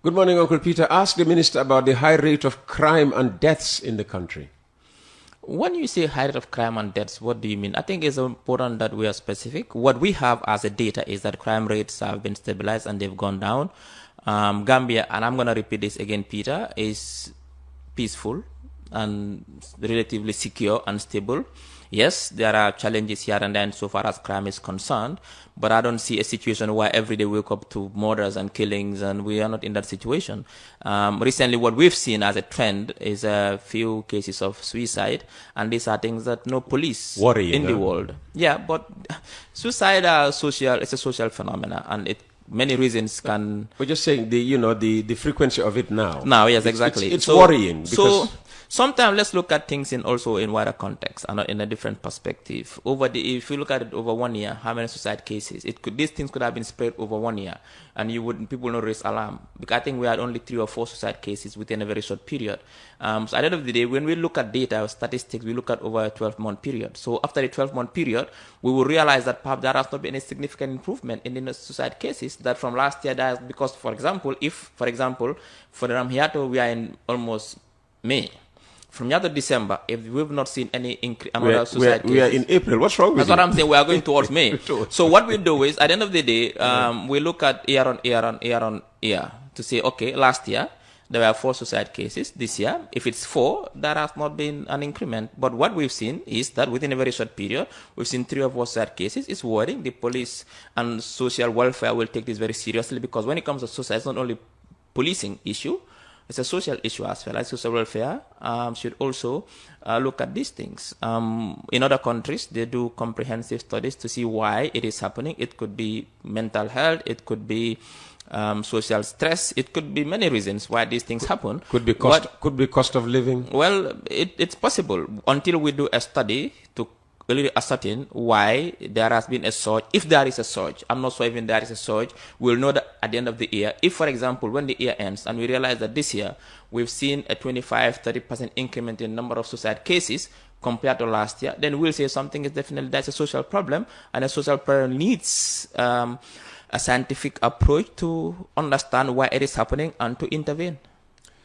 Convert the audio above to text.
Good morning, Uncle Peter. Ask the minister about the high rate of crime and deaths in the country. When you say high rate of crime and deaths, what do you mean? I think it's important that we are specific. What we have as a data is that crime rates have been stabilized and they've gone down. Gambia, and I'm going to repeat this again, Peter, is peaceful and relatively secure and stable. Yes, there are challenges here and there so far as crime is concerned, but I don't see a situation where every day we wake up to murders and killings, and we are not in that situation. Recently, what we've seen as a trend is a few cases of suicide, and these are things that no police in the world. Yeah, but suicide it's a social phenomenon, and many reasons can. We're just saying the frequency of it now. Now, yes, exactly. It's worrying because. Sometimes let's look at things also in wider context and in a different perspective. If you look at it over 1 year, how many suicide cases? These things could have been spread over 1 year, and people not raise alarm. Because I think we had only 3 or 4 suicide cases within a very short period. So at the end of the day, when we look at data or statistics, we look at over a 12-month period. So after the 12-month period, we will realize that perhaps there has not been a significant improvement in the suicide cases. That from last year, because for example, for the Ramhiato, we are in almost May. From now to December, if we've not seen any another suicide cases. We are in April. What's wrong with That's what I'm saying. We are going towards May. So what we do is, at the end of the day, we look at year on year to say, okay, last year, there were 4 suicide cases. This year, if it's 4, there has not been an increment. But what we've seen is that within a very short period, we've seen 3 or 4 suicide cases. It's worrying. The police and social welfare will take this very seriously, because when it comes to suicide, it's not only policing issue, it's a social issue as well. Social welfare should also look at these things. In other countries, they do comprehensive studies to see why it is happening. It could be mental health. It could be social stress. It could be many reasons why these things happen. Could be cost of living. Well, it's possible until we do a study to really ascertain why there has been a surge. If there is a surge, I'm not sure even there is a surge, we'll know that at the end of the year. If, for example, when the year ends and we realize that this year we've seen a 25-30% increment in number of suicide cases compared to last year, then we'll say that's a social problem, and a social problem needs a scientific approach to understand why it is happening and to intervene.